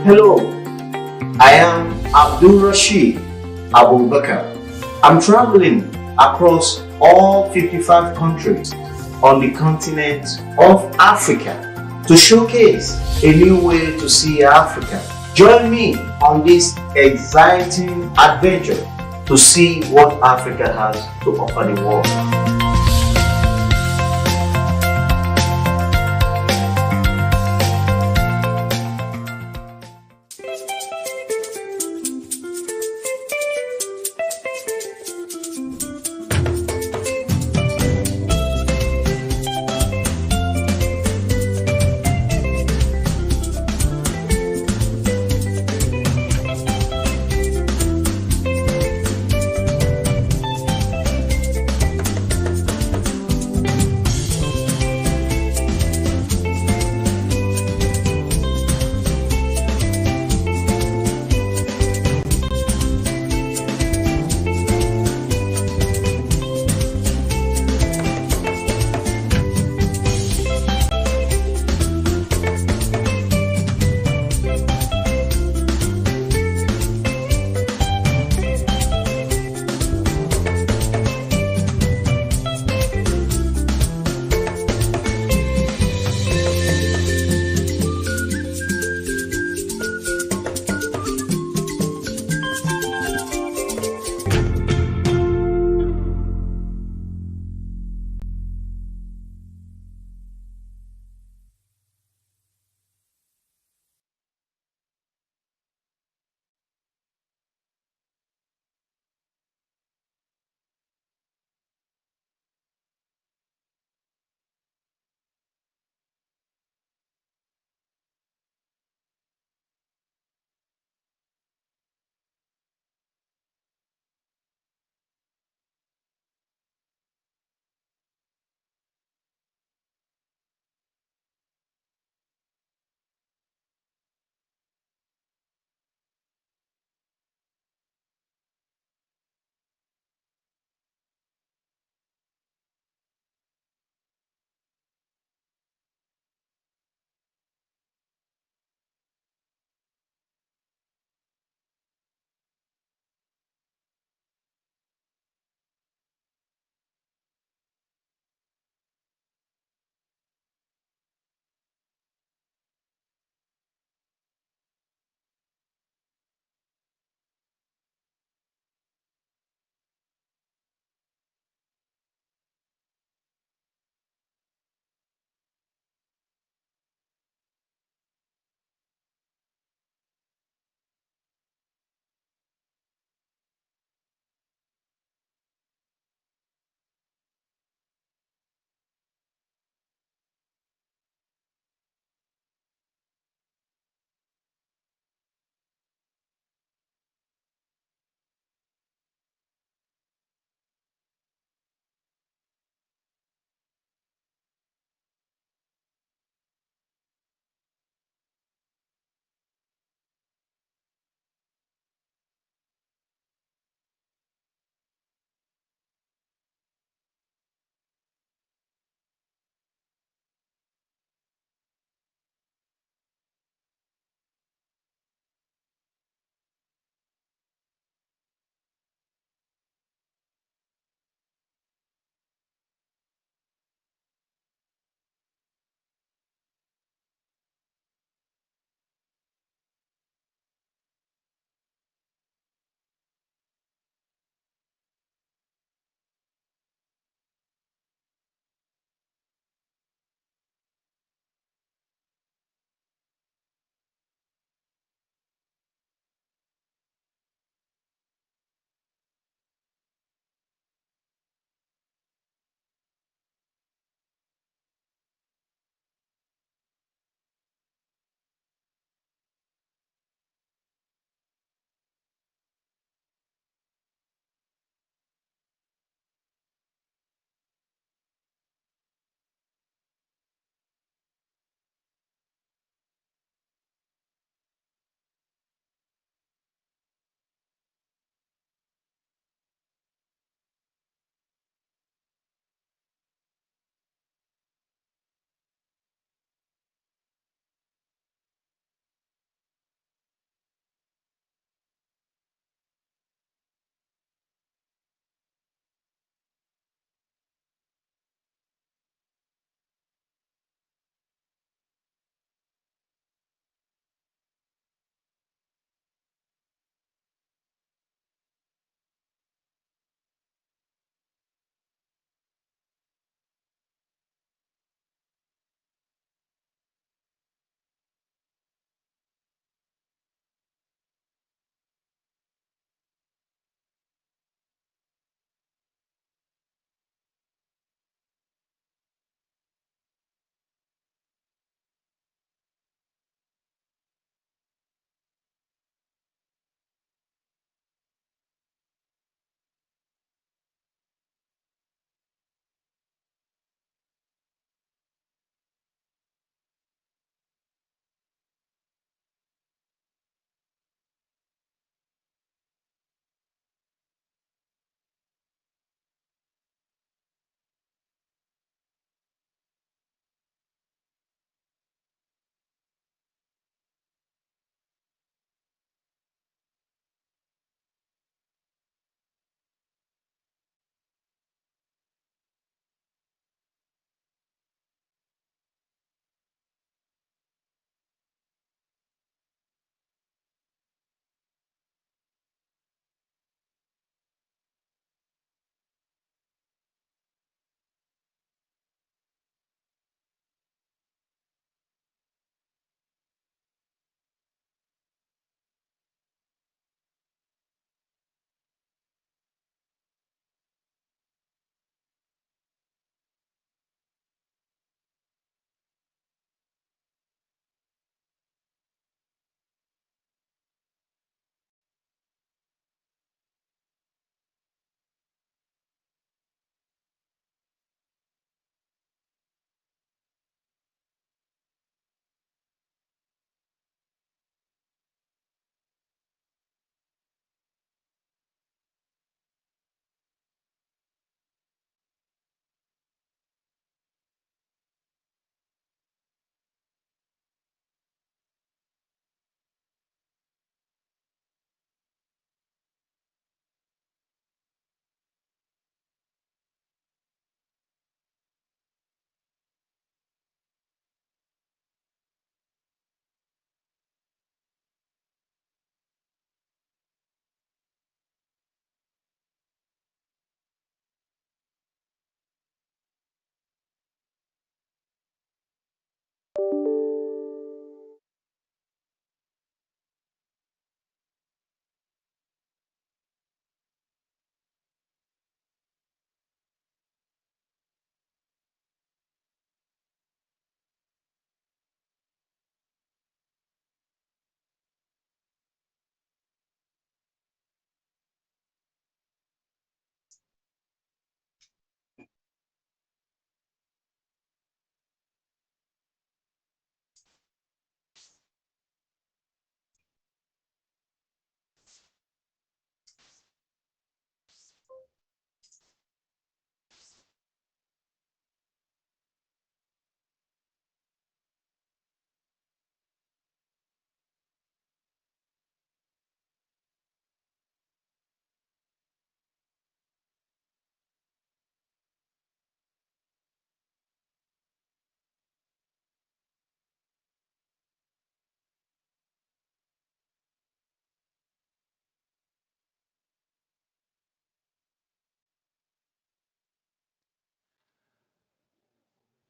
Hello, I am Abdul Rashid Abu Bakr. I'm traveling across all 55 countries on the continent of Africa to showcase a new way to see Africa. Join me on this exciting adventure to see what Africa has to offer the world.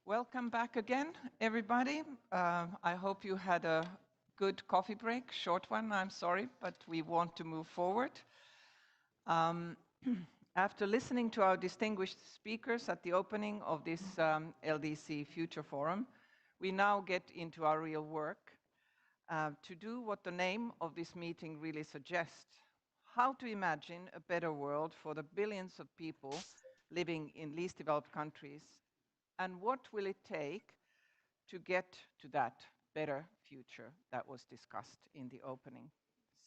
Welcome back again, everybody. I hope you had a good coffee break, short one, I'm sorry, but we want to move forward. After listening to our distinguished speakers at the opening of this LDC Future Forum, we now get into our real work to do what the name of this meeting really suggests: how to imagine a better world for the billions of people living in least developed countries, and what will it take to get to that better future that was discussed in the opening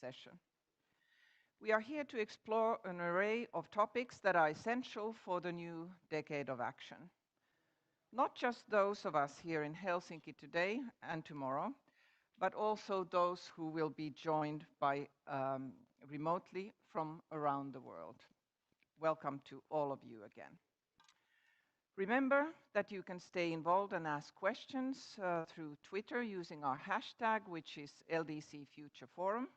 session. We are here to explore an array of topics that are essential for the new decade of action. Not just those of us here in Helsinki today and tomorrow, but also those who will be joined by remotely from around the world. Welcome to all of you again. Remember that you can stay involved and ask questions through Twitter using our hashtag, which is LDC Future Forum.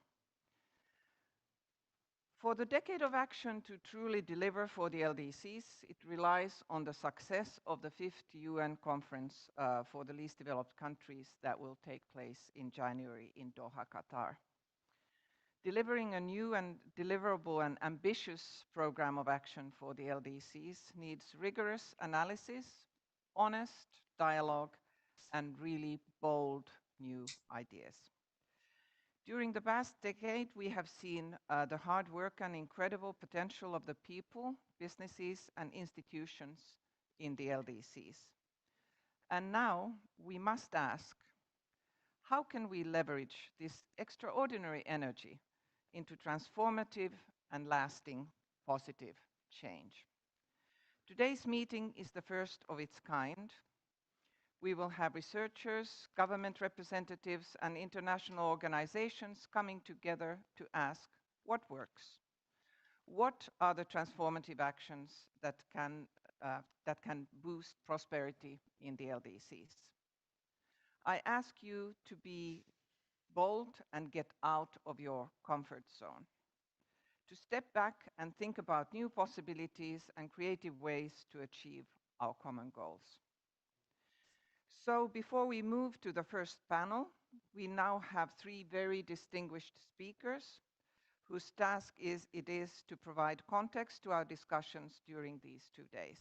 For the decade of action to truly deliver for the LDCs, it relies on the success of the 5th UN Conference for the Least Developed Countries that will take place in January in Doha, Qatar. Delivering a new and deliverable and ambitious program of action for the LDCs needs rigorous analysis, honest dialogue, and really bold new ideas. During the past decade, we have seen the hard work and incredible potential of the people, businesses, and institutions in the LDCs. And now we must ask, how can we leverage this extraordinary energy into transformative and lasting positive change? Today's meeting is the first of its kind. We will have researchers, government representatives, and international organizations coming together to ask what works. What are the transformative actions that can boost prosperity in the LDCs? I ask you to be bold and get out of your comfort zone, to step back and think about new possibilities and creative ways to achieve our common goals. So before we move to the first panel, we now have 3 very distinguished speakers whose task it is to provide context to our discussions during these 2 days.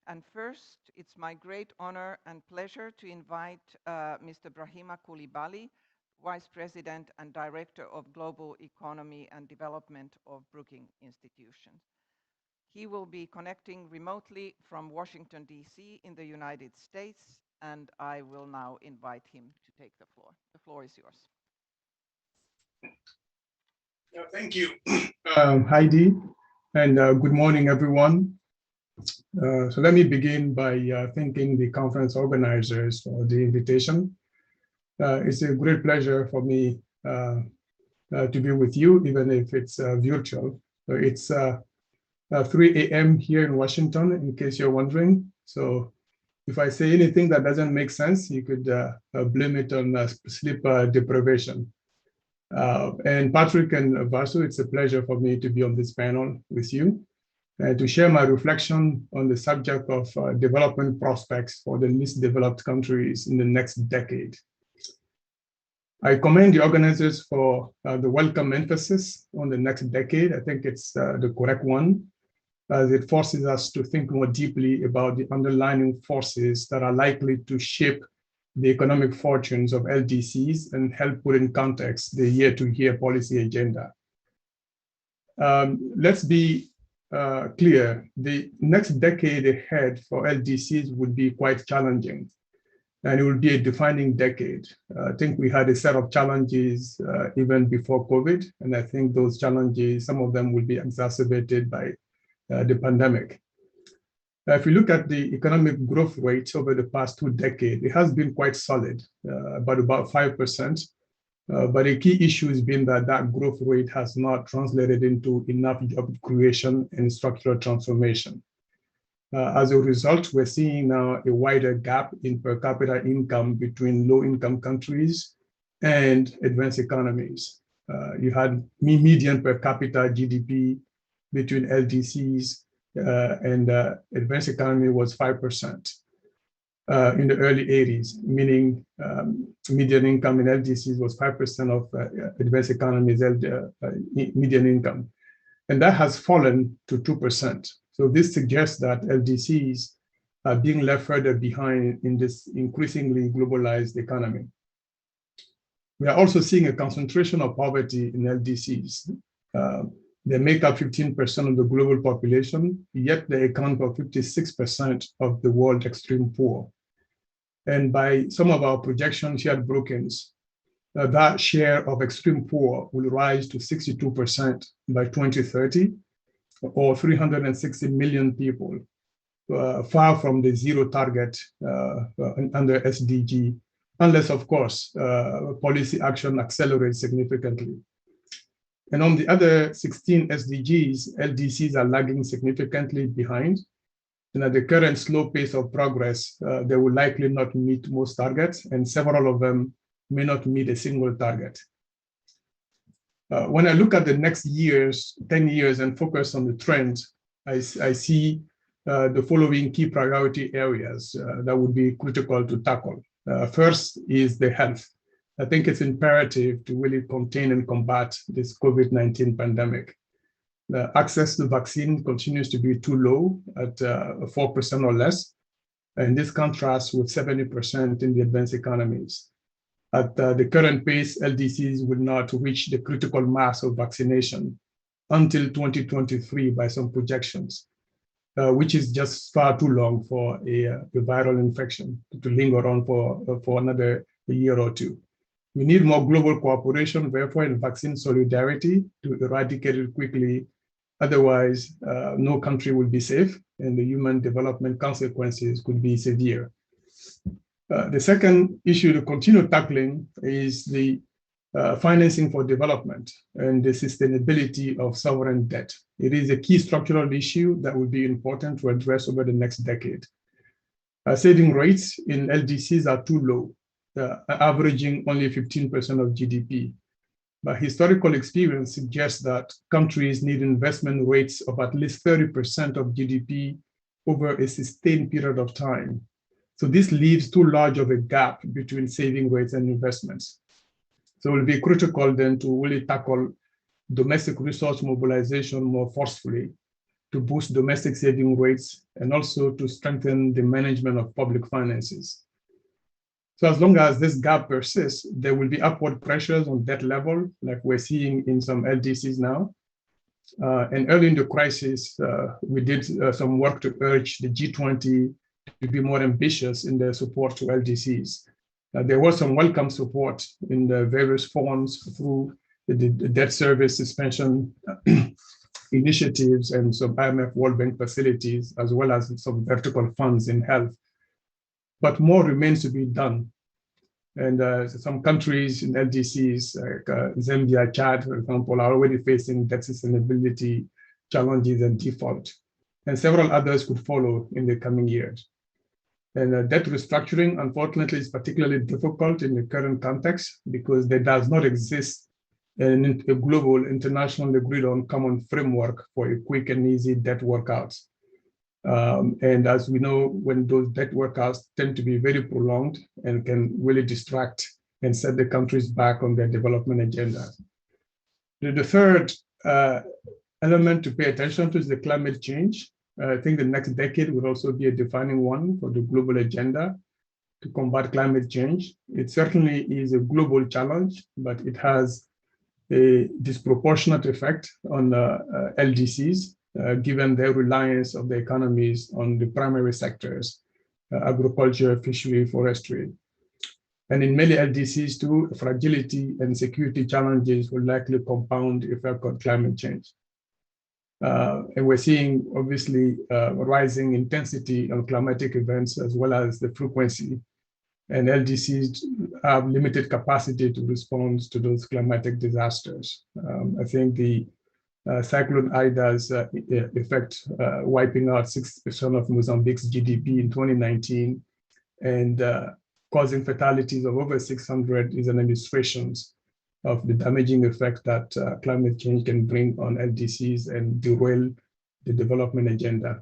And first, it's my great honor and pleasure to invite Mr. Brahima Kulibali, Vice President and Director of Global Economy and Development of Brookings Institution. He will be connecting remotely from Washington, D.C. in the United States, and I will now invite him to take the floor. The floor is yours. Thank you, Heidi, and good morning, everyone. So let me begin by thanking the conference organizers for the invitation. It's a great pleasure for me to be with you, even if it's virtual. So it's 3 a.m. here in Washington, in case you're wondering. So if I say anything that doesn't make sense, you could blame it on sleep deprivation. And Patrick and Vasu, it's a pleasure for me to be on this panel with you. to share my reflection on the subject of development prospects for the least developed countries in the next decade. I commend the organizers for the welcome emphasis on the next decade. I think it's the correct one, as it forces us to think more deeply about the underlying forces that are likely to shape the economic fortunes of LDCs and help put in context the year-to-year policy agenda. Let's be clear, the next decade ahead for LDCs would be quite challenging, and it will be a defining decade. I think we had a set of challenges even before COVID, and I think those challenges, some of them will be exacerbated by the pandemic. If you look at the economic growth rate over the past 2 decades, it has been quite solid, about 5%. But a key issue has been that that growth rate has not translated into enough job creation and structural transformation. As a result, we're seeing now a wider gap in per capita income between low-income countries and advanced economies. You had median per capita GDP between LDCs and advanced economy was 5%. In the early 80s, meaning median income in LDCs was 5% of advanced economies' median income. And that has fallen to 2%. So this suggests that LDCs are being left further behind in this increasingly globalized economy. We are also seeing a concentration of poverty in LDCs. They make up 15% of the global population, yet they account for 56% of the world extreme poor. And by some of our projections here at Brookings, that share of extreme poor will rise to 62% by 2030, or 360 million people, far from the zero target under SDG, unless, of course, policy action accelerates significantly. And on the other 16 SDGs, LDCs are lagging significantly behind. And at the current slow pace of progress, they will likely not meet most targets, and several of them may not meet a single target. When I look at the next 10 years, and focus on the trends, I see the following key priority areas that would be critical to tackle. First is the health. I think it's imperative to really contain and combat this COVID-19 pandemic. The access to vaccine continues to be too low at 4% or less, and this contrasts with 70% in the advanced economies. At the current pace, LDCs will not reach the critical mass of vaccination until 2023 by some projections, which is just far too long for a viral infection to linger on for another year or two. We need more global cooperation, therefore, in vaccine solidarity to eradicate it quickly. Otherwise, no country will be safe, and the human development consequences could be severe. The second issue to continue tackling is the financing for development and the sustainability of sovereign debt. It is a key structural issue that will be important to address over the next decade. Saving rates in LDCs are too low, averaging only 15% of GDP. But historical experience suggests that countries need investment rates of at least 30% of GDP over a sustained period of time. So this leaves too large of a gap between saving rates and investments. So it will be critical then to really tackle domestic resource mobilization more forcefully, to boost domestic saving rates, and also to strengthen the management of public finances. So as long as this gap persists, there will be upward pressures on debt level, like we're seeing in some LDCs now. And early in the crisis, we did some work to urge the G20 to be more ambitious in their support to LDCs. There was some welcome support in the various forms through the debt service suspension initiatives and some IMF World Bank facilities, as well as some vertical funds in health. But more remains to be done. And some countries in LDCs, like Zambia, Chad, for example, are already facing debt sustainability challenges and default. And several others could follow in the coming years. And debt restructuring, unfortunately, is particularly difficult in the current context because there does not exist and a global, internationally agreed on common framework for a quick and easy debt workouts. And as we know, when those debt workouts tend to be very prolonged and can really distract and set the countries back on their development agenda. The third element to pay attention to is the climate change. I think the next decade will also be a defining one for the global agenda to combat climate change. It certainly is a global challenge, but it has a disproportionate effect on LDCs, given their reliance of the economies on the primary sectors, agriculture, fishery, forestry. And in many LDCs too, fragility and security challenges will likely compound the effect of climate change. And we're seeing, obviously, rising intensity of climatic events as well as the frequency. And LDCs have limited capacity to respond to those climatic disasters. I think the Cyclone Ida's effect, wiping out 60% of Mozambique's GDP in 2019 and causing fatalities of over 600 is an illustration of the damaging effect that climate change can bring on LDCs and derail the development agenda.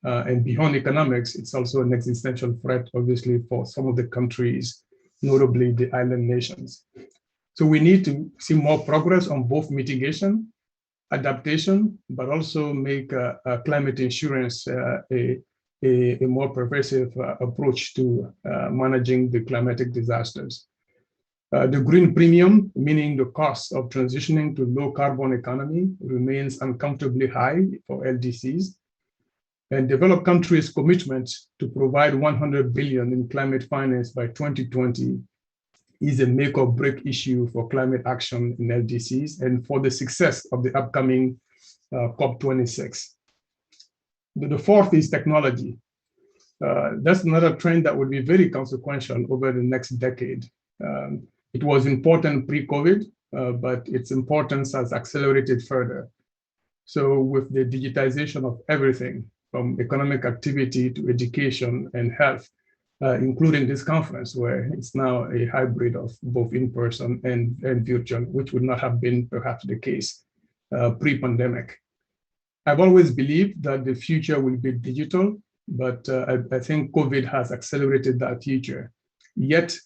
And beyond economics, it's also an existential threat, obviously, for some of the countries, notably the island nations. So we need to see more progress on both mitigation, adaptation, but also make climate insurance a more pervasive approach to managing the climatic disasters. The green premium, meaning the cost of transitioning to low carbon economy, remains uncomfortably high for LDCs. And developed countries' commitment to provide 100 billion in climate finance by 2020 is a make or break issue for climate action in LDCs and for the success of the upcoming COP26. The fourth is technology. That's another trend that will be very consequential over the next decade. It was important pre-COVID, but its importance has accelerated further. So with the digitization of everything, from economic activity to education and health, including this conference, where it's now a hybrid of both in-person and virtual, which would not have been perhaps the case pre-pandemic. I've always believed that the future will be digital, but I think COVID has accelerated that future. Yet,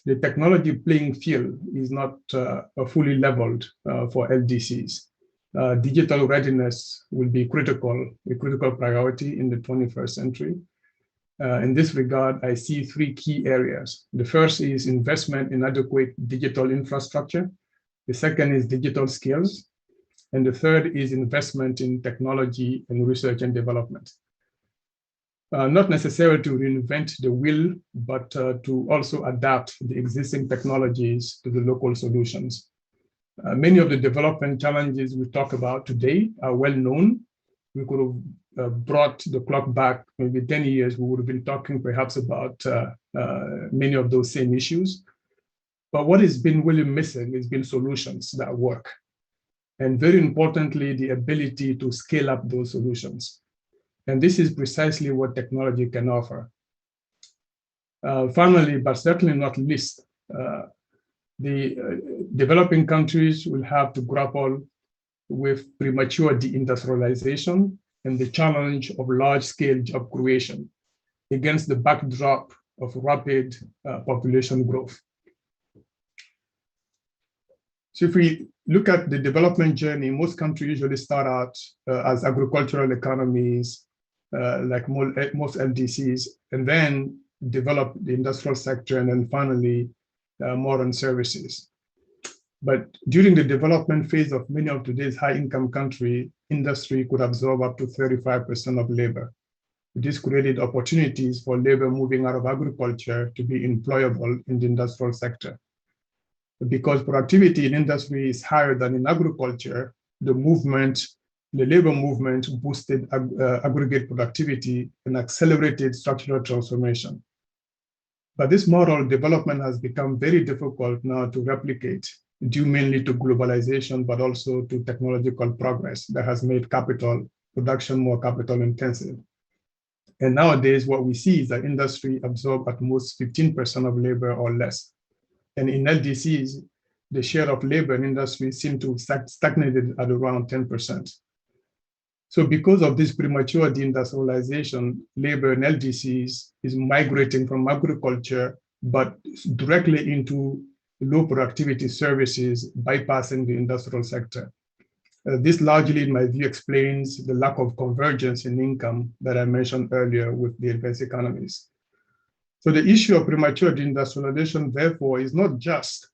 the technology playing field is not fully leveled for LDCs. Digital readiness will be a critical priority in the 21st century. In this regard, I see three key areas. The first is investment in adequate digital infrastructure. The second is digital skills. And the third is investment in technology and research and development. Not necessarily to reinvent the wheel, but to also adapt the existing technologies to the local solutions. Many of the development challenges we talk about today are well known. We could have brought the clock back maybe 10 years, we would have been talking perhaps about many of those same issues. But what has been really missing has been solutions that work. And very importantly, the ability to scale up those solutions. And this is precisely what technology can offer. Finally, but certainly not least, the developing countries will have to grapple with premature deindustrialization and the challenge of large-scale job creation against the backdrop of rapid population growth. So if we look at the development journey, most countries usually start out as agricultural economies, like most LDCs, and then develop the industrial sector, and then finally modern services. But during the development phase of many of today's high-income countries, industry could absorb up to 35% of labor. This created opportunities for labor moving out of agriculture to be employable in the industrial sector. Because productivity in industry is higher than in agriculture, the labor movement boosted aggregate productivity and accelerated structural transformation. But this model development has become very difficult now to replicate, due mainly to globalization, but also to technological progress that has made capital production more capital intensive. And nowadays, what we see is that industry absorbs at most 15% of labor or less. And in LDCs, the share of labor in industry seemed to stagnated at around 10%. So because of this premature deindustrialization, labor in LDCs is migrating from agriculture, but directly into low productivity services, bypassing the industrial sector. This largely, in my view, explains the lack of convergence in income that I mentioned earlier with the advanced economies. So the issue of premature deindustrialization, therefore, is not just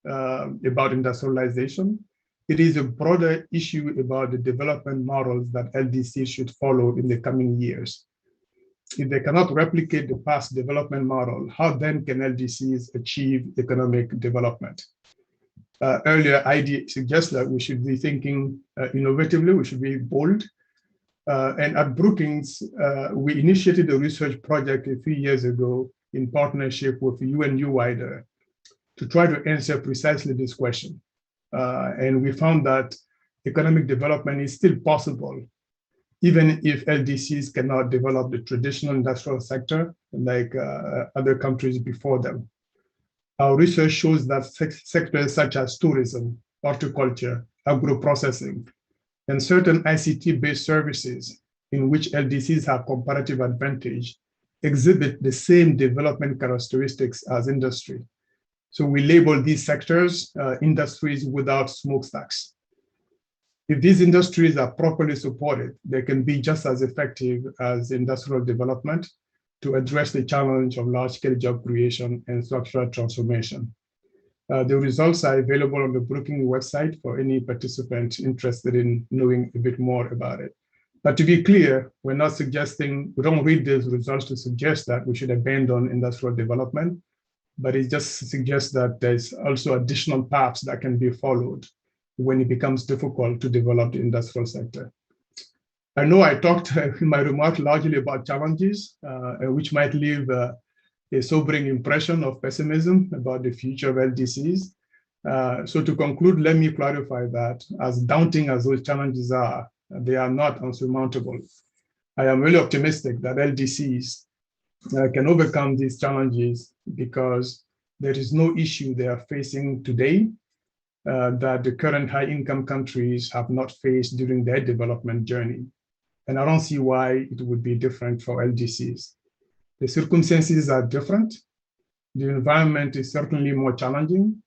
about industrialization. It is a broader issue about the development models that LDC should follow in the coming years. If they cannot replicate the past development model, how then can LDCs achieve economic development? Earlier, ID suggests that we should be thinking innovatively, we should be bold. And at Brookings, we initiated a research project a few years ago in partnership with UNU Wider to try to answer precisely this question. And we found that economic development is still possible, even if LDCs cannot develop the traditional industrial sector like other countries before them. Our research shows that sectors such as tourism, horticulture, agro-processing, and certain ICT-based services in which LDCs have comparative advantage exhibit the same development characteristics as industry. So we label these sectors industries without smokestacks. If these industries are properly supported, they can be just as effective as industrial development to address the challenge of large-scale job creation and structural transformation. The results are available on the Brookings website for any participant interested in knowing a bit more about it. But to be clear, we're not suggesting, we don't read these results to suggest that we should abandon industrial development, but it just suggests that there's also additional paths that can be followed when it becomes difficult to develop the industrial sector. I know I talked in my remarks largely about challenges, which might leave a sobering impression of pessimism about the future of LDCs. So to conclude, let me clarify that as daunting as those challenges are, they are not unsurmountable. I am really optimistic that LDCs can overcome these challenges because there is no issue they are facing today that the current high-income countries have not faced during their development journey. And I don't see why it would be different for LDCs. The circumstances are different. The environment is certainly more challenging,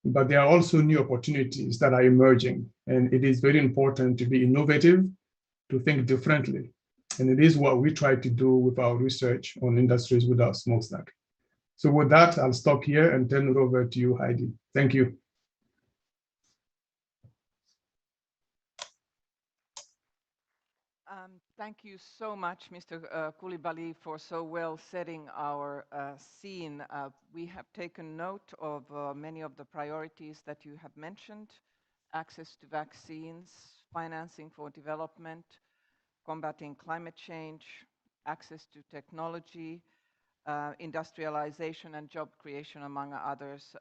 but there are also new opportunities that are emerging. And it is very important to be innovative, to think differently. And it is what we try to do with our research on industries without smokestack. So with that, I'll stop here and turn it over to you, Heidi. Thank you. Thank you so much, Mr. Kulibali, for so well setting our scene. We have taken note of many of the priorities that you have mentioned: access to vaccines, financing for development, combating climate change, access to technology, industrialization and job creation, among others,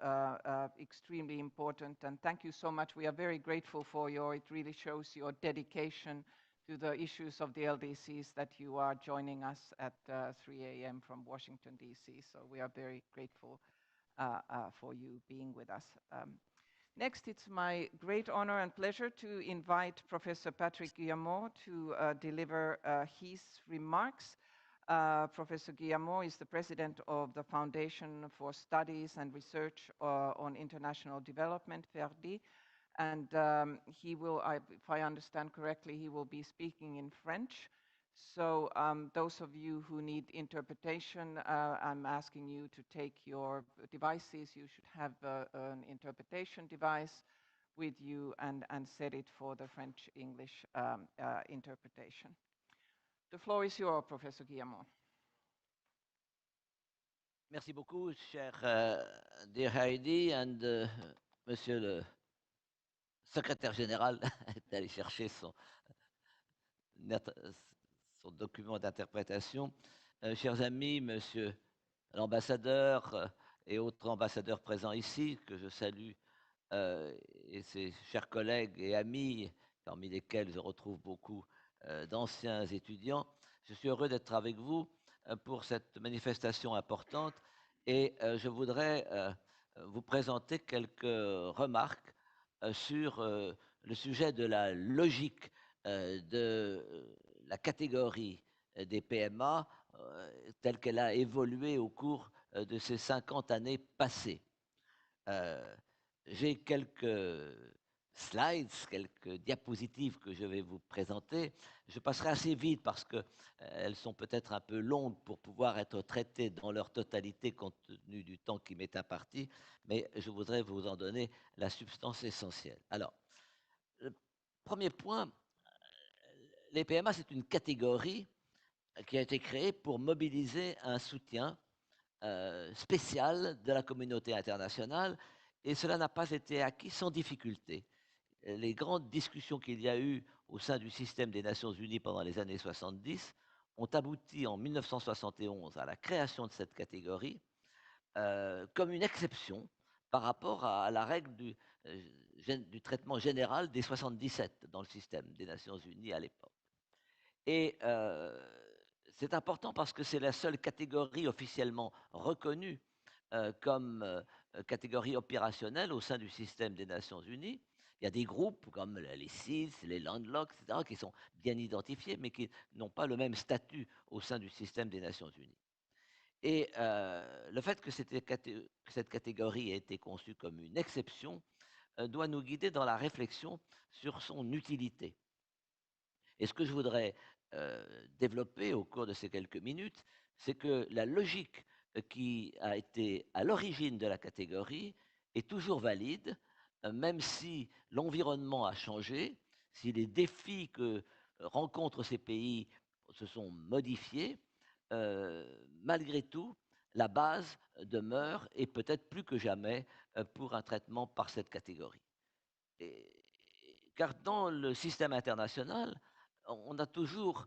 extremely important. And thank you so much. We are very grateful for it really shows your dedication to the issues of the LDCs that you are joining us at 3 a.m. from Washington, D.C. So we are very grateful for you being with us. Next, it's my great honor and pleasure to invite Professor Patrick Guillaume to deliver his remarks. Professor Guillaume is the president of the Foundation for Studies and Research on International Development, FERDI, and he will, if I understand correctly, he will be speaking in French. So those of you who need interpretation, I'm asking you to take your devices. You should have an interpretation device with you and set it for the French-English interpretation. The floor is yours, Professor Guillaume. Merci beaucoup, cher dear Heidi, and Monsieur le secrétaire général est allé chercher son document d'interprétation. Chers amis, Monsieur l'ambassadeur et autres ambassadeurs présents ici, que je salue, et ses chers collègues et amis, parmi lesquels je retrouve beaucoup d'anciens étudiants, je suis heureux d'être avec vous pour cette manifestation importante et je voudrais vous présenter quelques remarques sur le sujet de la logique de la catégorie des PMA telle qu'elle a évolué au cours de ces 50 années passées. J'ai quelques slides, quelques diapositives que je vais vous présenter. Je passerai assez vite parce qu'elles sont peut-être un peu longues pour pouvoir être traitées dans leur totalité compte tenu du temps qui m'est imparti, mais je voudrais vous en donner la substance essentielle. Alors, le premier point, les PMA, c'est une catégorie qui a été créée pour mobiliser un soutien spécial de la communauté internationale, et cela n'a pas été acquis sans difficulté. Les grandes discussions qu'il y a eu au sein du système des Nations Unies pendant les années 70 ont abouti en 1971 à la création de cette catégorie comme une exception par rapport à la règle du traitement général des 77 dans le système des Nations Unies à l'époque. Et c'est important parce que c'est la seule catégorie officiellement reconnue comme catégorie opérationnelle au sein du système des Nations Unies. Il y a des groupes comme les CIS, les landlocks, etc., qui sont bien identifiés, mais qui n'ont pas le même statut au sein du système des Nations Unies. Et le fait que cette catégorie ait été conçue comme une exception doit nous guider dans la réflexion sur son utilité. Et ce que je voudrais développer au cours de ces quelques minutes, c'est que la logique qui a été à l'origine de la catégorie est toujours valide, même si l'environnement a changé, si les défis que rencontrent ces pays se sont modifiés, malgré tout, la base demeure et peut-être plus que jamais pour un traitement par cette catégorie. Car dans le système international, on a toujours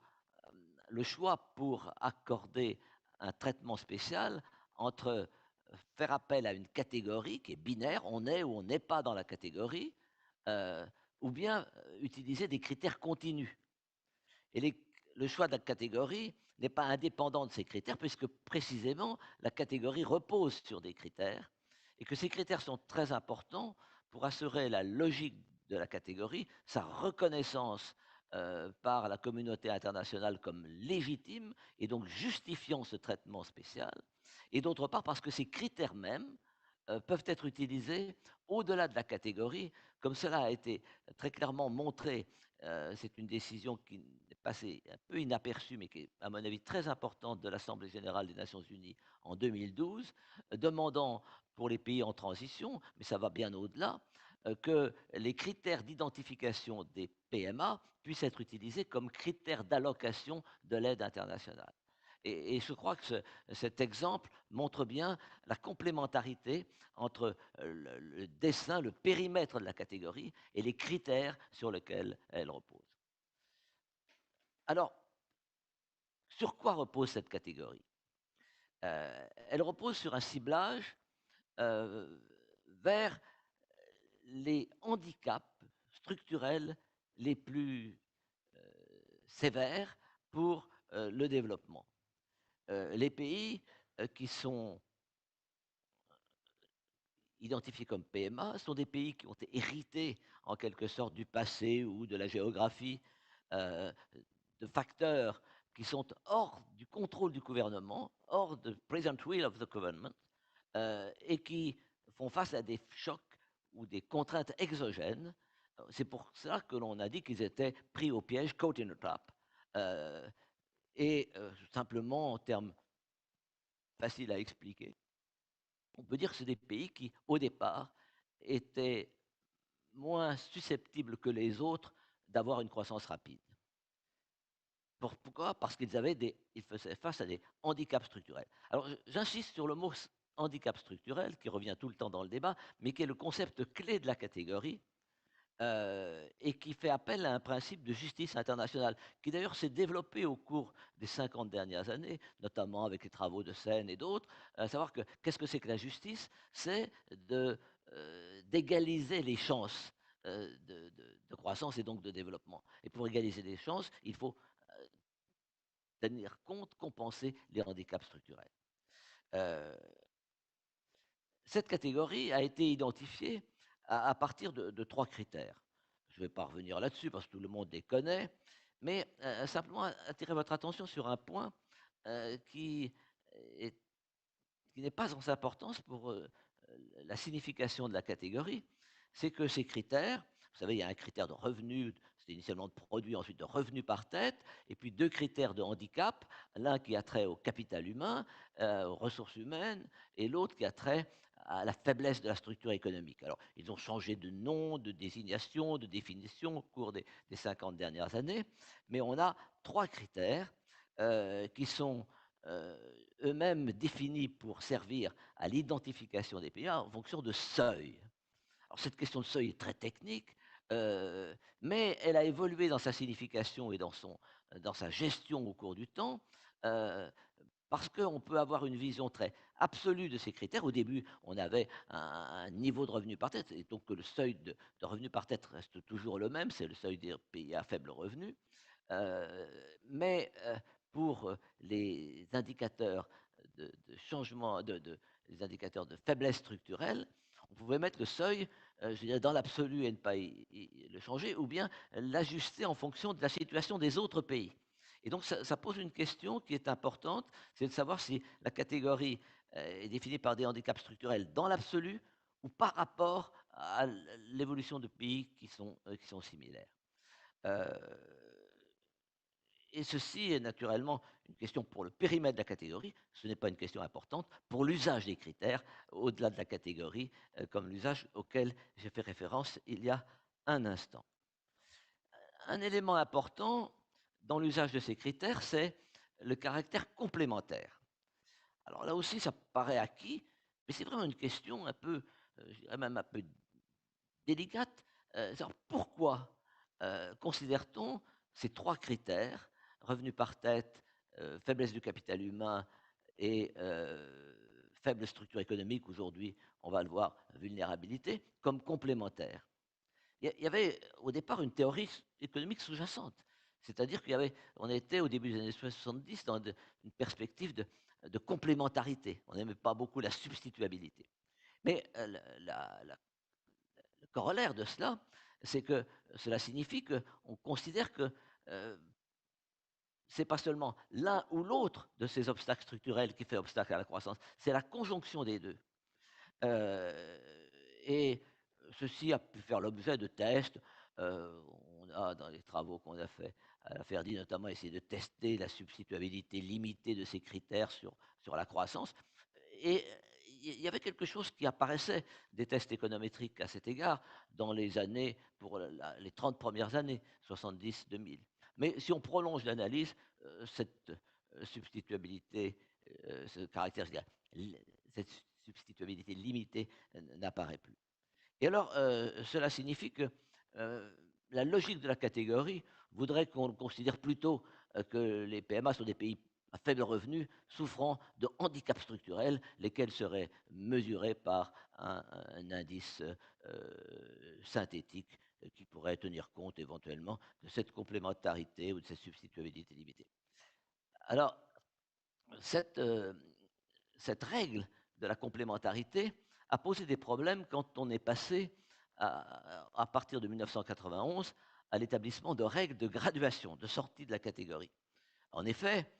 le choix pour accorder un traitement spécial entre faire appel à une catégorie qui est binaire, on est ou on n'est pas dans la catégorie, ou bien utiliser des critères continus. Et le choix de la catégorie n'est pas indépendant de ces critères, puisque précisément la catégorie repose sur des critères, et que ces critères sont très importants pour assurer la logique de la catégorie, sa reconnaissance par la communauté internationale comme légitime, et donc justifiant ce traitement spécial, et d'autre part parce que ces critères mêmes peuvent être utilisés au-delà de la catégorie, comme cela a été très clairement montré. C'est une décision qui est passée un peu inaperçue, mais qui est, à mon avis, très importante de l'Assemblée générale des Nations unies en 2012, demandant pour les pays en transition, mais ça va bien au-delà, que les critères d'identification des PMA puissent être utilisés comme critères d'allocation de l'aide internationale. Et je crois que cet exemple montre bien la complémentarité entre le dessin, le périmètre de la catégorie et les critères sur lesquels elle repose. Alors, sur quoi repose cette catégorie? Elle repose sur un ciblage vers les handicaps structurels les plus sévères pour le développement. Les pays qui sont identifiés comme PMA sont des pays qui ont été hérités en quelque sorte du passé ou de la géographie, de facteurs qui sont hors du contrôle du gouvernement, hors de present will of the government, et qui font face à des chocs ou des contraintes exogènes. C'est pour cela que l'on a dit qu'ils étaient pris au piège, caught in a trap. Simplement, en termes faciles à expliquer, on peut dire que c'est des pays qui, au départ, étaient moins susceptibles que les autres d'avoir une croissance rapide. Pourquoi? Parce qu'ils faisaient face à des handicaps structurels. Alors, j'insiste sur le mot handicap structurel, qui revient tout le temps dans le débat, mais qui est le concept clé de la catégorie, et qui fait appel à un principe de justice internationale, qui d'ailleurs s'est développé au cours des 50 dernières années, notamment avec les travaux de Seine et d'autres, à savoir que qu'est-ce que c'est que la justice? C'est d'égaliser les chances de croissance et donc de développement. Et pour égaliser les chances, il faut tenir compte, compenser les handicaps structurels. Cette catégorie a été identifiée à partir de 3 critères. Je ne vais pas revenir là-dessus parce que tout le monde les connaît, mais simplement attirer votre attention sur un point qui est qui n'est pas sans importance pour la signification de la catégorie, c'est que ces critères, vous savez, il y a un critère de revenu, c'est initialement de produit, ensuite de revenu par tête, et puis 2 critères de handicap, l'un qui a trait au capital humain, aux ressources humaines, et l'autre qui a trait à la faiblesse de la structure économique. Alors, ils ont changé de nom, de désignation, de définition au cours des 50 dernières années, mais on a 3 critères qui sont eux-mêmes définis pour servir à l'identification des pays en fonction de seuils. Alors cette question de seuil est très technique, mais elle a évolué dans sa signification et dans sa gestion au cours du temps, euh, parce qu'on peut avoir une vision très absolue de ces critères. Au début, on avait un niveau de revenu par tête, et donc le seuil de revenu par tête reste toujours le même, c'est le seuil des pays à faible revenu. Mais pour les indicateurs de changement, les indicateurs de faiblesse structurelle, on pouvait mettre le seuil, je dirais, dans l'absolu et ne pas le changer, ou bien l'ajuster en fonction de la situation des autres pays. Et donc, ça pose une question qui est importante, c'est de savoir si la catégorie est définie par des handicaps structurels dans l'absolu ou par rapport à l'évolution de pays qui sont similaires. Euh, et ceci est naturellement une question pour le périmètre de la catégorie, ce n'est pas une question importante pour l'usage des critères au-delà de la catégorie, comme l'usage auquel j'ai fait référence il y a un instant. Un élément important dans l'usage de ces critères, c'est le caractère complémentaire. Alors là aussi, ça paraît acquis, mais c'est vraiment une question un peu, je dirais même un peu délicate. Pourquoi considère-t-on ces 3 critères, revenu par tête, faiblesse du capital humain et faible structure économique, aujourd'hui, on va le voir, vulnérabilité, comme complémentaires? Il y avait au départ une théorie économique sous-jacente. C'est-à-dire on était au début des années 70 dans une perspective de complémentarité. On n'aimait pas beaucoup la substituabilité. Mais le corollaire de cela, c'est que cela signifie qu'on considère que c'est pas seulement l'un ou l'autre de ces obstacles structurels qui fait obstacle à la croissance, c'est la conjonction des deux. Et ceci a pu faire l'objet de tests. On a, dans les travaux qu'on a fait à la Ferdi, notamment essayé de tester la substituabilité limitée de ces critères sur la croissance. Et il y avait quelque chose qui apparaissait des tests économétriques à cet égard dans les années, pour les 30 premières années, 70-2000. Mais si on prolonge l'analyse, cette substituabilité, ce caractère, cette substituabilité limitée n'apparaît plus. Et alors, cela signifie que la logique de la catégorie voudrait qu'on considère plutôt que les PMA sont des pays à faible revenu, souffrant de handicaps structurels, lesquels seraient mesurés par un indice synthétique qui pourrait tenir compte éventuellement de cette complémentarité ou de cette substituabilité limitée. Alors, cette règle de la complémentarité a posé des problèmes quand on est passé à partir de 1991 à l'établissement de règles de graduation, de sortie de la catégorie. En effet,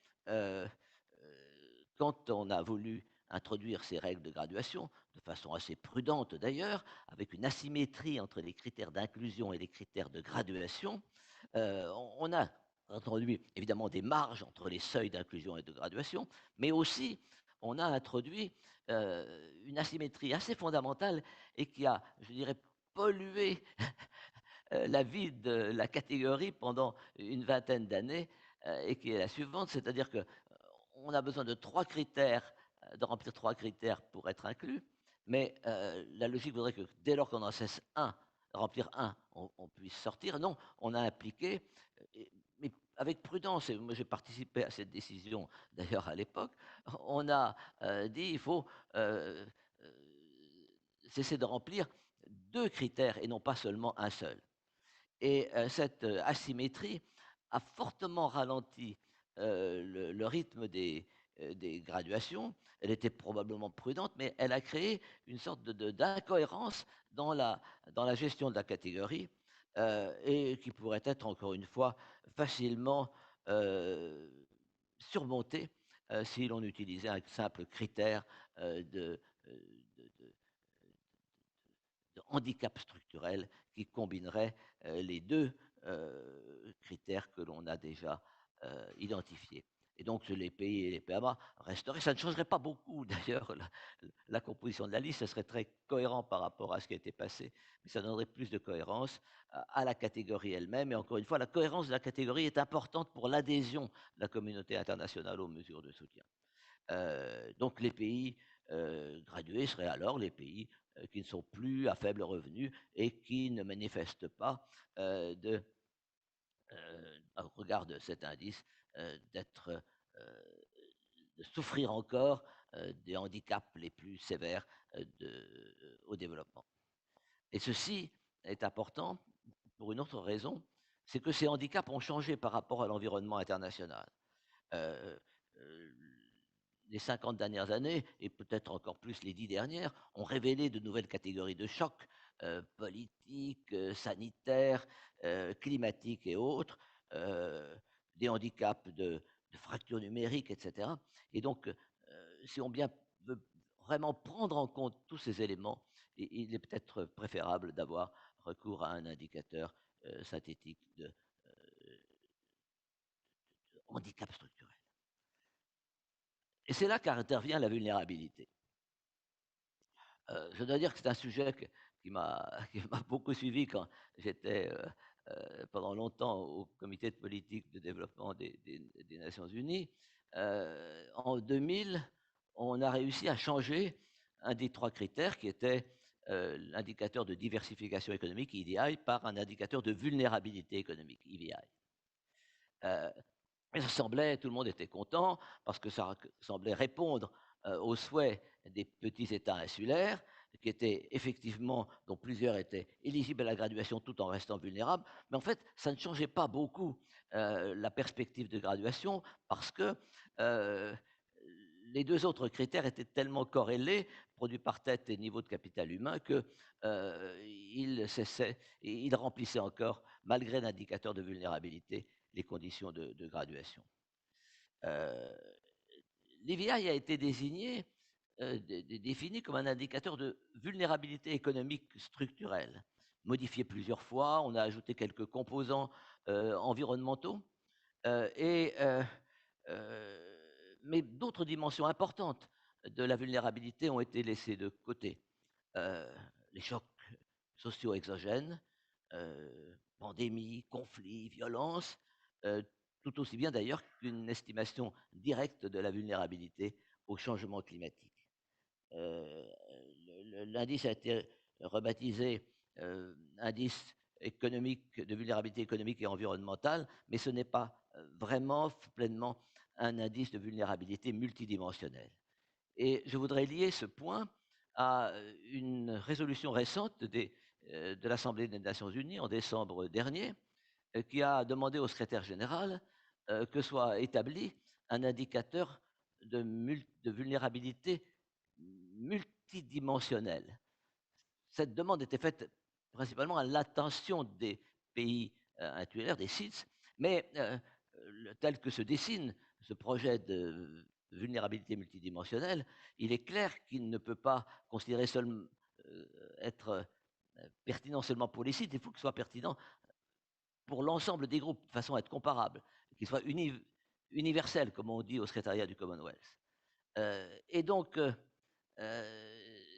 quand on a voulu introduire ces règles de graduation, de façon assez prudente d'ailleurs, avec une asymétrie entre les critères d'inclusion et les critères de graduation, on a introduit évidemment des marges entre les seuils d'inclusion et de graduation, mais aussi on a introduit une asymétrie assez fondamentale et qui a, je dirais, pollué la vie de la catégorie pendant une vingtaine d'années et qui est la suivante, c'est-à-dire que on a besoin de 3 critères, de remplir 3 critères pour être inclus, mais la logique voudrait que dès lors qu'on en cesse remplir un, on puisse sortir. Non, on a appliqué, mais avec prudence, et moi j'ai participé à cette décision d'ailleurs à l'époque, on a dit il faut cesser de remplir 2 critères et non pas seulement un seul. Et cette asymétrie a fortement ralenti le rythme des des graduations. Elle était probablement prudente, mais elle a créé une sorte d'incohérence dans la gestion de la catégorie et qui pourrait être, encore une fois, facilement surmontée si l'on utilisait un simple critère de, de, de- de handicap structurel qui combinerait les deux critères que l'on a déjà identifiés. Et donc, les pays et les PMA resteraient. Ça ne changerait pas beaucoup, d'ailleurs, la composition de la liste. Ce serait très cohérent par rapport à ce qui a été passé, mais ça donnerait plus de cohérence à la catégorie elle-même. Et encore une fois, la cohérence de la catégorie est importante pour l'adhésion de la communauté internationale aux mesures de soutien. Donc, les pays gradués seraient alors les pays qui ne sont plus à faible revenu et qui ne manifestent pas au regard de cet indice, d'être, de souffrir encore des handicaps les plus sévères au développement. Et ceci est important pour une autre raison, c'est que ces handicaps ont changé par rapport à l'environnement international. Euh, euh, les 50 dernières années, et peut-être encore plus les 10 dernières, ont révélé de nouvelles catégories de chocs politiques, sanitaires, climatiques et autres, des handicaps de fractures numériques, etc. Et donc, si on bien veut vraiment prendre en compte tous ces éléments, il est peut-être préférable d'avoir recours à un indicateur synthétique de handicap structurel. Et c'est là qu'intervient la vulnérabilité. Je dois dire que c'est un sujet qui m'a beaucoup suivi quand j'étais pendant longtemps au comité de politique de développement des Nations Unies. En 2000, on a réussi à changer un des trois critères qui était l'indicateur de diversification économique, EDI, par un indicateur de vulnérabilité économique, EVI. Et ça semblait, tout le monde était content parce que ça semblait répondre aux souhaits des petits États insulaires, qui étaient effectivement, dont plusieurs étaient éligibles à la graduation tout en restant vulnérables. Mais en fait, ça ne changeait pas beaucoup la perspective de graduation parce que les deux autres critères étaient tellement corrélés, produits par tête et niveau de capital humain, qu'ils remplissaient encore, malgré l'indicateur de vulnérabilité, les conditions de graduation. L'EVI a été désigné, défini comme un indicateur de vulnérabilité économique structurelle. Modifié plusieurs fois, on a ajouté quelques composants environnementaux, mais d'autres dimensions importantes de la vulnérabilité ont été laissées de côté. Les chocs sociaux exogènes, pandémie, conflits, violences, tout aussi bien d'ailleurs qu'une estimation directe de la vulnérabilité au changement climatique. L'indice a été rebaptisé indice économique de vulnérabilité économique et environnementale, mais ce n'est pas vraiment pleinement un indice de vulnérabilité multidimensionnelle. Et je voudrais lier ce point à une résolution récente de l'Assemblée des Nations Unies en décembre dernier, qui a demandé au secrétaire général que soit établi un indicateur de vulnérabilité multidimensionnelle. Cette demande était faite principalement à l'attention des pays insulaires, des sites, mais tel que se dessine ce projet de vulnérabilité multidimensionnelle, il est clair qu'il ne peut pas considérer seulement être pertinent seulement pour les sites, il faut qu'il soit pertinent pour l'ensemble des groupes, de façon à être comparable, qu'il soit universel, comme on dit au secrétariat du Commonwealth. Et donc,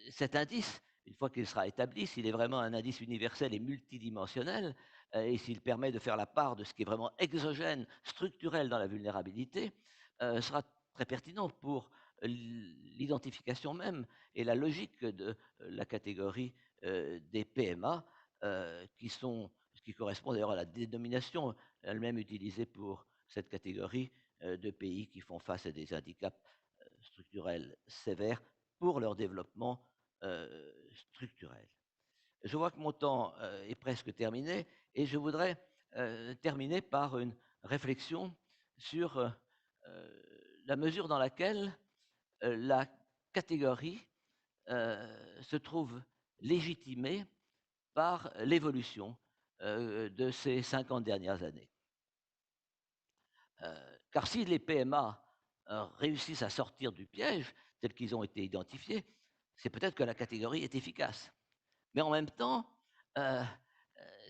cet indice, une fois qu'il sera établi, s'il est vraiment un indice universel et multidimensionnel, et s'il permet de faire la part de ce qui est vraiment exogène, structurel dans la vulnérabilité, sera très pertinent pour l'identification même et la logique de la catégorie des PMA, qui correspond d'ailleurs à la dénomination elle-même utilisée pour cette catégorie de pays qui font face à des handicaps structurels sévères pour leur développement structurel. Je vois que mon temps est presque terminé et je voudrais terminer par une réflexion sur la mesure dans laquelle la catégorie se trouve légitimée par l'évolution de ces 50 dernières années. Car si les PMA réussissent à sortir du piège tels qu'ils ont été identifiés, c'est peut-être que la catégorie est efficace. Mais en même temps,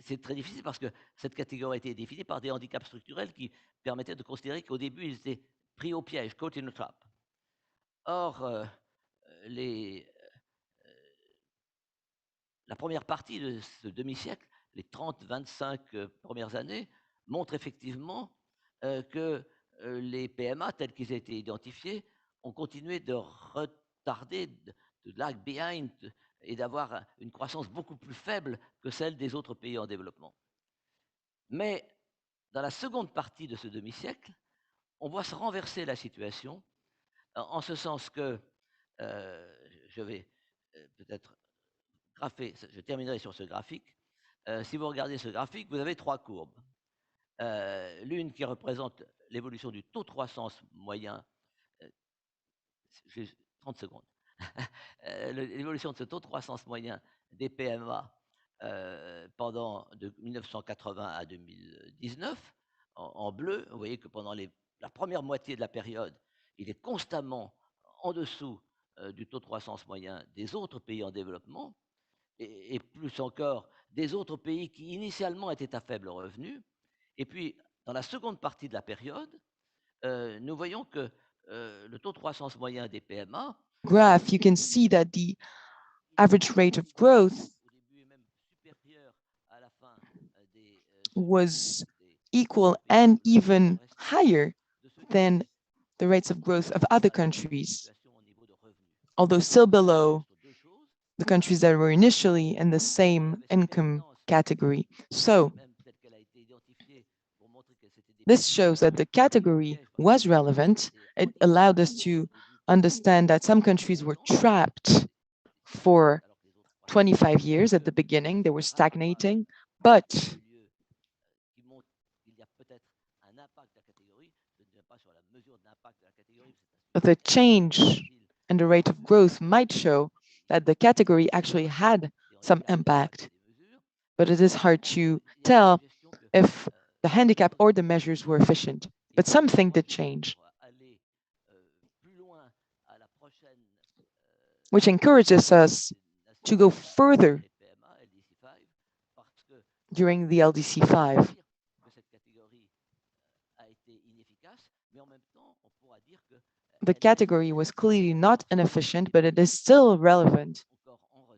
c'est très difficile parce que cette catégorie a été définie par des handicaps structurels qui permettaient de considérer qu'au début, ils étaient pris au piège, caught in a trap. Or, les, la première partie de ce demi-siècle, les 30-25 premières années, montre effectivement que les PMA, tels qu'ils ont été identifiés, ont continué de retarder, de lag behind, et d'avoir une croissance beaucoup plus faible que celle des autres pays en développement. Mais dans la seconde partie de ce demi-siècle, on voit se renverser la situation, en ce sens que, je vais peut-être je terminerai sur ce graphique. Si vous regardez ce graphique, vous avez trois courbes. L'une qui représente l'évolution du taux de croissance moyen. J'ai 30 secondes. L'évolution de ce taux de croissance moyen des PMA pendant de 1980 à 2019. En bleu, vous voyez que pendant la première moitié de la période, il est constamment en dessous du taux de croissance moyen des autres pays en développement, et plus encore des autres pays qui initialement étaient à faible revenu. Et puis, dans la seconde partie de la période, nous voyons que le taux de croissance moyen des PMA graph, you can see that the average rate of growth was equal and even higher than the rates of growth of other countries, although still below the countries that were initially in the same income category. So this shows that the category was relevant. It allowed us to understand that some countries were trapped for 25 years at the beginning. They were stagnating, but the change in the rate of growth might show that the category actually had some impact, but it is hard to tell if the handicap or the measures were efficient. But something did change, which encourages us to go further during the LDC5. The category was clearly not inefficient, but it is still relevant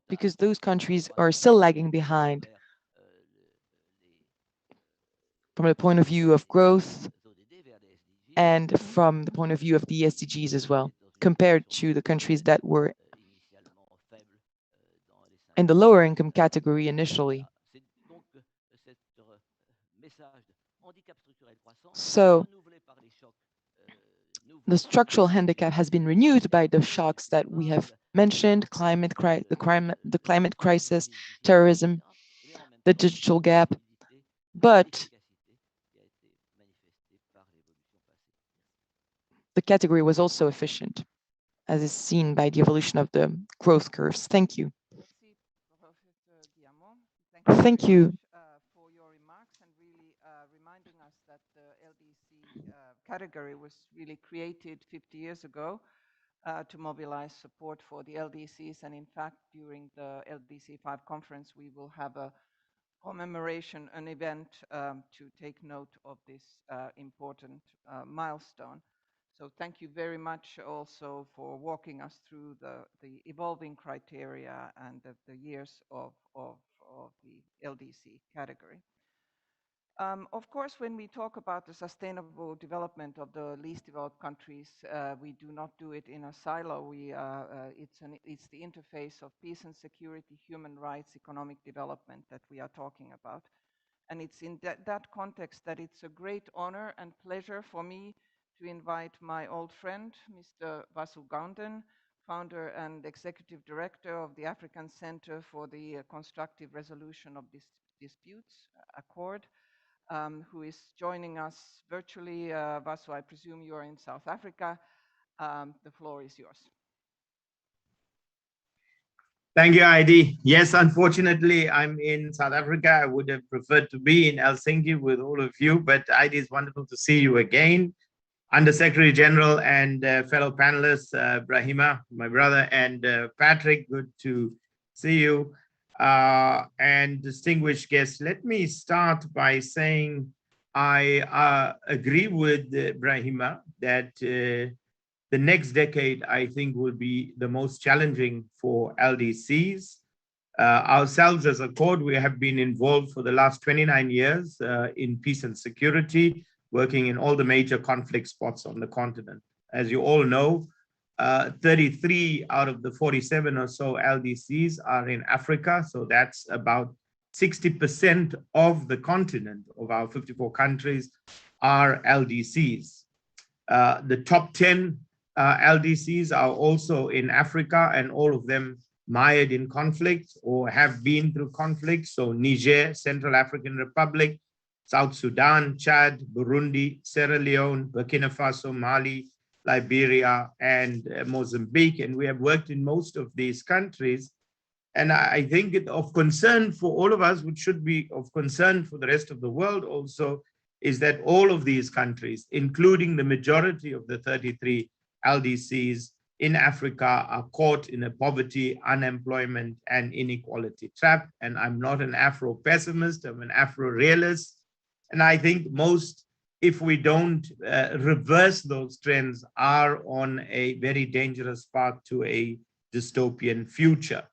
because those countries are still lagging behind from the point of view of growth and from the point of view of the SDGs as well, compared to the countries that were in the lower income category initially. So the structural handicap has been renewed by the shocks that we have mentioned: the climate crisis, terrorism, the digital gap, but the category was also efficient, as is seen by the evolution of the growth curves. Thank you. Thank you. For your remarks and really reminding us that the LDC category was really created 50 years ago to mobilize support for the LDCs. And in fact, during the LDC5 conference, we will have a commemoration, an event to take note of this important milestone. So thank you very much also for walking us through the evolving criteria and the years of the LDC category. Of course, when we talk about the sustainable development of the least developed countries, we do not do it in a silo. It's the interface of peace and security, human rights, economic development that we are talking about. And it's in that context that it's a great honor and pleasure for me to invite my old friend, Mr. Vasu Ganden, founder and executive director of the African Center for the Constructive Resolution of Disputes, Accord, who is joining us virtually. Vasu, I presume you are in South Africa. The floor is yours. Thank you, Heidi. Yes, unfortunately, I'm in South Africa. I would have preferred to be in Helsinki with all of you, but Heidi, it's wonderful to see you again. Under Secretary General and fellow panelists, Brahima, my brother, and Patrick, good to see you. And distinguished guests, let me start by saying I agree with Brahima that the next decade, I think, will be the most challenging for LDCs. Ourselves as a Accord, we have been involved for the last 29 years in peace and security, working in all the major conflict spots on the continent. As you all know, 33 out of the 47 or so LDCs are in Africa, so that's about 60% of the continent of our 54 countries are LDCs. The top 10 LDCs are also in Africa, and all of them mired in conflict or have been through conflict. So Niger, Central African Republic, South Sudan, Chad, Burundi, Sierra Leone, Burkina Faso, Mali, Liberia, and Mozambique. And we have worked in most of these countries. And I think it of concern for all of us, which should be of concern for the rest of the world also, is that all of these countries, including the majority of the 33 LDCs in Africa, are caught in a poverty, unemployment, and inequality trap. And I'm not an Afro-pessimist, I'm an Afro-realist. And I think most, if we don't reverse those trends, are on a very dangerous path to a dystopian future.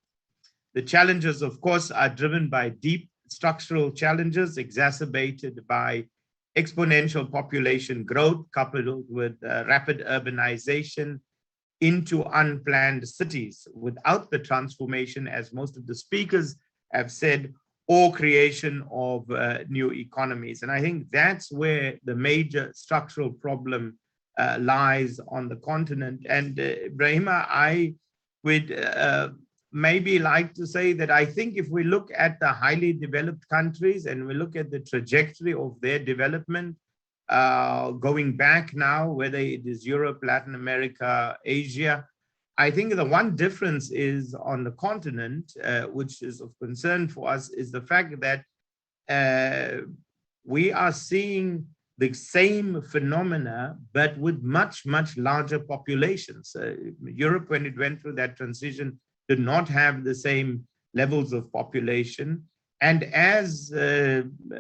The challenges, of course, are driven by deep structural challenges exacerbated by exponential population growth coupled with rapid urbanization into unplanned cities without the transformation, as most of the speakers have said, or creation of new economies. And I think that's where the major structural problem lies on the continent. And Brahima, I would maybe like to say that I think if we look at the highly developed countries and we look at the trajectory of their development, going back now, whether it is Europe, Latin America, Asia, I think the one difference is on the continent, which is of concern for us, is the fact that we are seeing the same phenomena, but with much, much larger populations. Europe, when it went through that transition, did not have the same levels of population. And as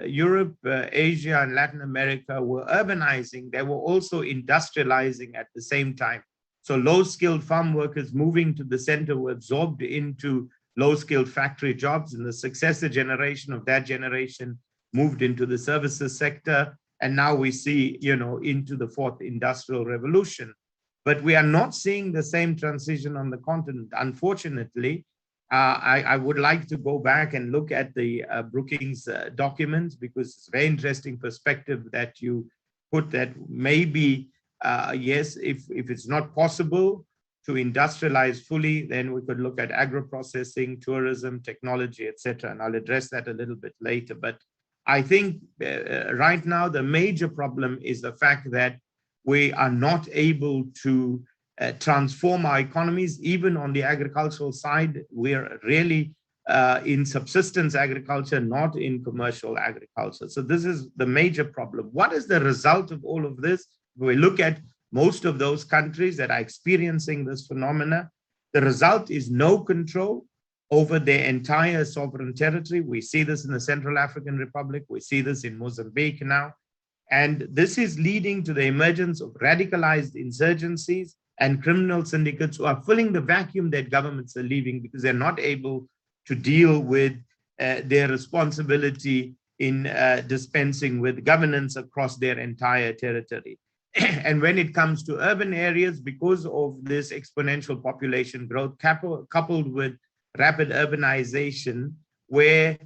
Europe, Asia, and Latin America were urbanizing, they were also industrializing at the same time. So low-skilled farm workers moving to the center were absorbed into low-skilled factory jobs, and the successor generation of that generation moved into the services sector. And now we see, into the fourth industrial revolution. But we are not seeing the same transition on the continent. Unfortunately, I would like to go back and look at the Brookings documents, because it's a very interesting perspective that you put, that maybe, yes, if it's not possible to industrialize fully, then we could look at agro-processing, tourism, technology, etc. And I'll address that a little bit later. But I think right now, the major problem is the fact that we are not able to transform our economies. Even on the agricultural side, we're really in subsistence agriculture, not in commercial agriculture. So this is the major problem. What is the result of all of this? If we look at most of those countries that are experiencing this phenomena, the result is no control over their entire sovereign territory. We see this in the Central African Republic. We see this in Mozambique now. And this is leading to the emergence of radicalized insurgencies and criminal syndicates who are filling the vacuum that governments are leaving, because they're not able to deal with their responsibility in dispensing with governance across their entire territory. And when it comes to urban areas, because of this exponential population growth coupled with rapid urbanization, where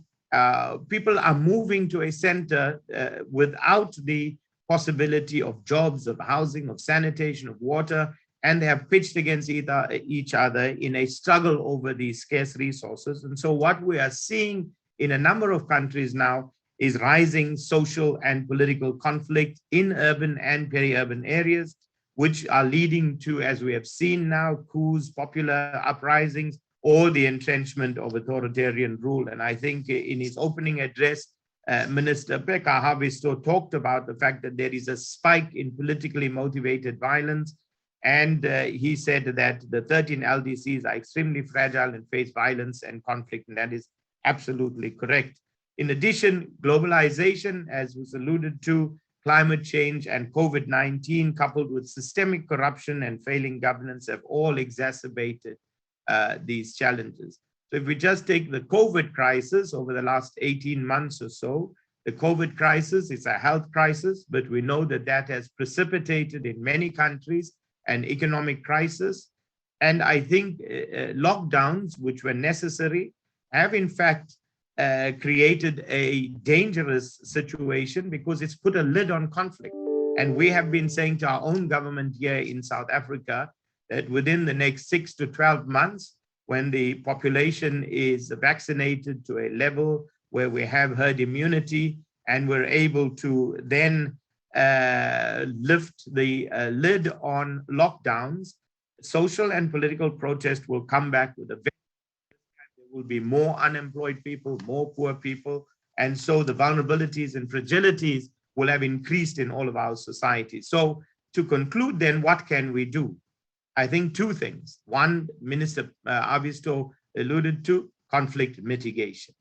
people are moving to a center without the possibility of jobs, of housing, of sanitation, of water, and they have pitched against each other in a struggle over these scarce resources. And so what we are seeing in a number of countries now is rising social and political conflict in urban and peri-urban areas, which are leading to, as we have seen now, coups, popular uprisings, or the entrenchment of authoritarian rule. And I think in his opening address, Minister Pekka Haavisto talked about the fact that there is a spike in politically motivated violence. And he said that the 13 LDCs are extremely fragile and face violence and conflict, and that is absolutely correct. In addition, globalization, as was alluded to, climate change, and COVID-19, coupled with systemic corruption and failing governance, have all exacerbated these challenges. So if we just take the COVID crisis over the last 18 months or so, the COVID crisis is a health crisis, but we know that that has precipitated in many countries an economic crisis. And I think lockdowns, which were necessary, have in fact created a dangerous situation because it's put a lid on conflict. And we have been saying to our own government here in South Africa that within the next 6 to 12 months, when the population is vaccinated to a level where we have herd immunity and we're able to then lift the lid on lockdowns, social and political protest will come back with a very, there will be more unemployed people, more poor people, and so the vulnerabilities and fragilities will have increased in all of our societies. So to conclude then, what can we do? I think two things. One, Minister Haavisto alluded to, conflict mitigation.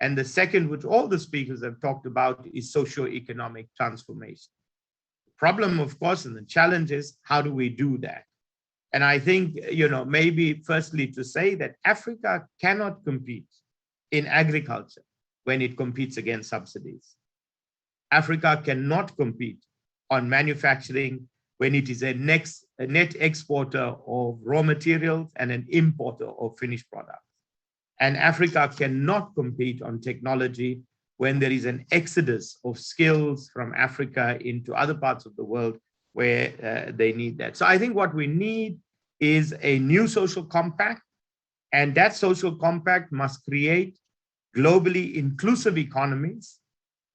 And the second, which all the speakers have talked about, is socio-economic transformation. The problem, of course, and the challenge is, how do we do that? And I think, maybe firstly to say that Africa cannot compete in agriculture when it competes against subsidies. Africa cannot compete on manufacturing when it is a net exporter of raw materials and an importer of finished products. And Africa cannot compete on technology when there is an exodus of skills from Africa into other parts of the world where they need that. So I think what we need is a new social compact, and that social compact must create globally inclusive economies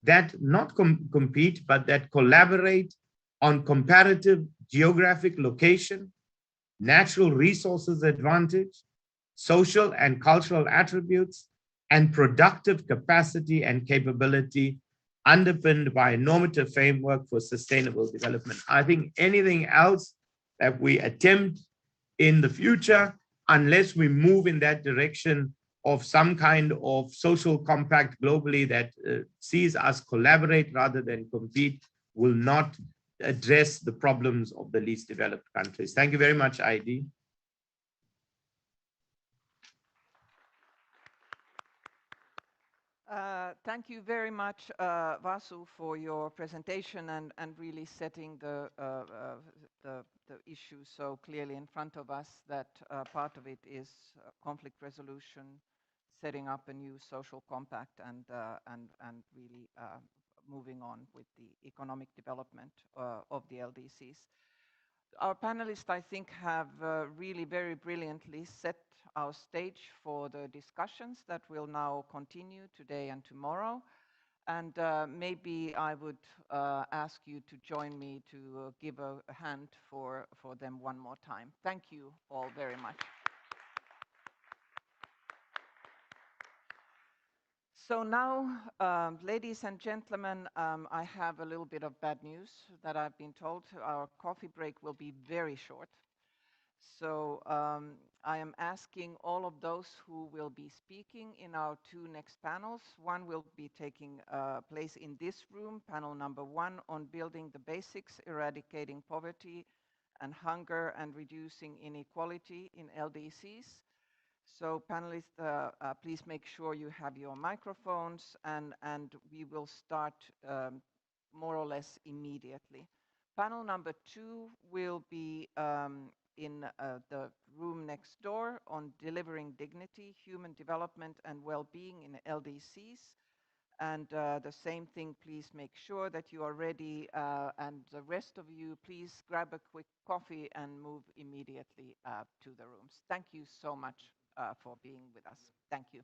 that not compete, but that collaborate on comparative geographic location, natural resources advantage, social and cultural attributes, and productive capacity and capability underpinned by a normative framework for sustainable development. I think anything else that we attempt in the future, unless we move in that direction of some kind of social compact globally that sees us collaborate rather than compete, will not address the problems of the least developed countries. Thank you very much, ID. Thank you very much, Vasu, for your presentation and really setting the issue so clearly in front of us that part of it is conflict resolution, setting up a new social compact, and really moving on with the economic development of the LDCs. Our panelists, I think, have really very brilliantly set our stage for the discussions that will now continue today and tomorrow. And maybe I would ask you to join me to give a hand for them one more time. Thank you all very much. So now, ladies and gentlemen, I have a little bit of bad news that I've been told. Our coffee break will be very short. So I am asking all of those who will be speaking in our two next panels. One will be taking place in this room, panel number 1 on building the basics, eradicating poverty and hunger and reducing inequality in LDCs. So panelists, please make sure you have your microphones, and we will start more or less immediately. Panel number 2 will be in the room next door on delivering dignity, human development and well-being in LDCs. And the same thing, please make sure that you are ready, and the rest of you, please grab a quick coffee and move immediately to the rooms. Thank you so much for being with us. Thank you.